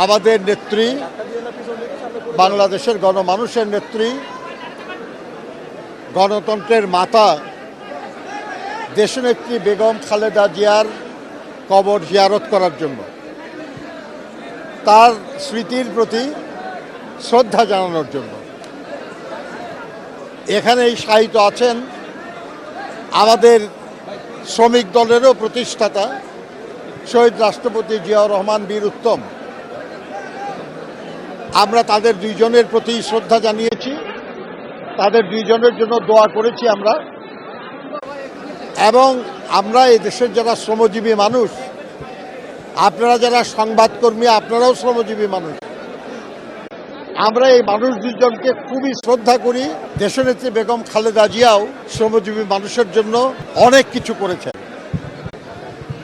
আমাদের নেত্রী, বাংলাদেশের গণমানুষের নেত্রী, গণতন্ত্রের মাতা দেশনেত্রী বেগম খালেদা জিয়ার কবর জিয়ারত করার জন্য, তার স্মৃতির প্রতি শ্রদ্ধা জানানোর জন্য এখানেই শায়িত আছেন আমাদের শ্রমিক দলেরও প্রতিষ্ঠাতা শহীদ রাষ্ট্রপতি জিয়াউর রহমান বীর উত্তম। আমরা তাদের দুইজনের প্রতি শ্রদ্ধা জানিয়েছি, তাদের দুইজনের জন্য দোয়া করেছি আমরা। এবং আমরা এই দেশের যারা শ্রমজীবী মানুষ, আপনারা যারা সংবাদকর্মী, আপনারাও শ্রমজীবী মানুষ, আমরা এই মানুষ দুজনকে খুবই শ্রদ্ধা করি। দেশনেত্রী বেগম খালেদা জিয়াও শ্রমজীবী মানুষের জন্য অনেক কিছু করেছেন।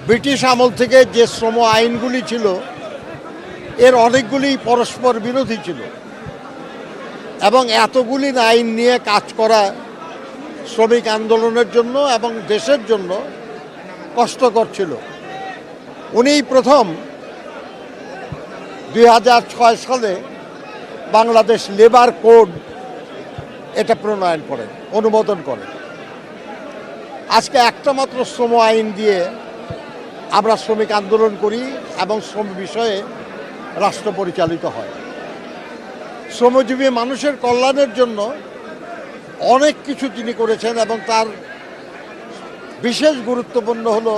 ব্রিটিশ আমল থেকে যে শ্রম আইনগুলি ছিল, এর অনেকগুলি পরস্পর বিরোধী ছিল এবং এতগুলি আইন নিয়ে কাজ করা শ্রমিক আন্দোলনের জন্য এবং দেশের জন্য কষ্টকর ছিল। উনিই প্রথম 2006 সালে বাংলাদেশ লেবার কোড এটা প্রণয়ন করেন, অনুমোদন করেন। আজকে একটা মাত্র শ্রম আইন দিয়ে আমরা শ্রমিক আন্দোলন করি এবং শ্রম বিষয়ে রাষ্ট্র পরিচালিত হয়। শ্রমজীবী মানুষের কল্যাণের জন্য অনেক কিছু তিনি করেছেন এবং তার বিশেষ গুরুত্বপূর্ণ হলো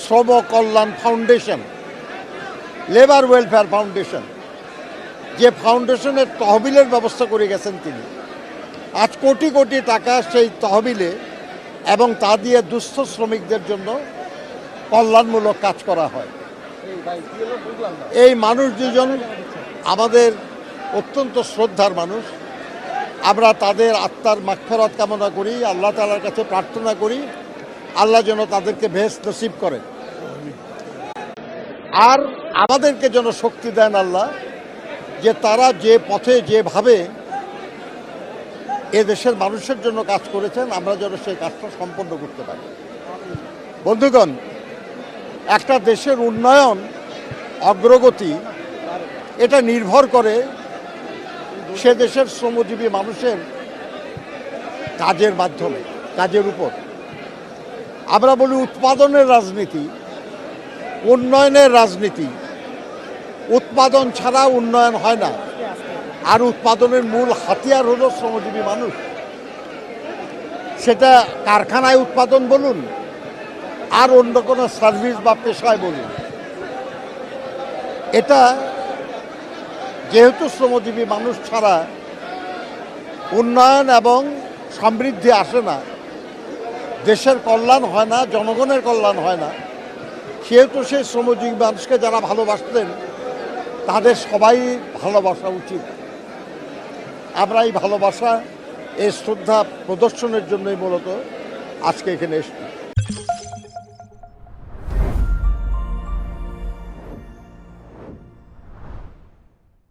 শ্রম কল্যাণ ফাউন্ডেশন, লেবার ওয়েলফেয়ার ফাউন্ডেশন, যে ফাউন্ডেশনের তহবিলের ব্যবস্থা করে গেছেন তিনি। আজ কোটি কোটি টাকা সেই তহবিলে এবং তা দিয়ে দুস্থ শ্রমিকদের জন্য কল্যাণমূলক কাজ করা হয়। এই মানুষ দুজন আমাদের অত্যন্ত শ্রদ্ধার মানুষ। আমরা তাদের আত্মার মাগফিরাত কামনা করি, আল্লাহ তাআলার কাছে প্রার্থনা করি আল্লাহ যেন তাদেরকে বেহেশত নসিব করেন, আর আমাদেরকে যেন শক্তি দেন আল্লাহ, যে তারা যে পথে যেভাবে এ দেশের মানুষের জন্য কাজ করেছেন আমরা যেন সেই কাজটা সম্পন্ন করতে পারি। বন্ধুগণ, একটা দেশের উন্নয়ন, অগ্রগতি এটা নির্ভর করে সে দেশের শ্রমজীবী মানুষের কাজের মাধ্যমে, কাজের উপর। আমরা বলি উৎপাদনের রাজনীতি, উন্নয়নের রাজনীতি। উৎপাদন ছাড়া উন্নয়ন হয় না, আর উৎপাদনের মূল হাতিয়ার হলো শ্রমজীবী মানুষ। সেটা কারখানায় উৎপাদন বলুন আর অন্য কোনো সার্ভিস বা পেশায় বলুন, এটা যেহেতু শ্রমজীবী মানুষ ছাড়া উন্নয়ন এবং সমৃদ্ধি আসে না, দেশের কল্যাণ হয় না, জনগণের কল্যাণ হয় না, সেহেতু সেই শ্রমজীবী মানুষকে যারা ভালোবাসতেন তাদের সবাই ভালোবাসা উচিত। আমরা এই ভালোবাসা, এই শ্রদ্ধা প্রদর্শনের জন্যই মূলত আজকে এখানে এসেছি।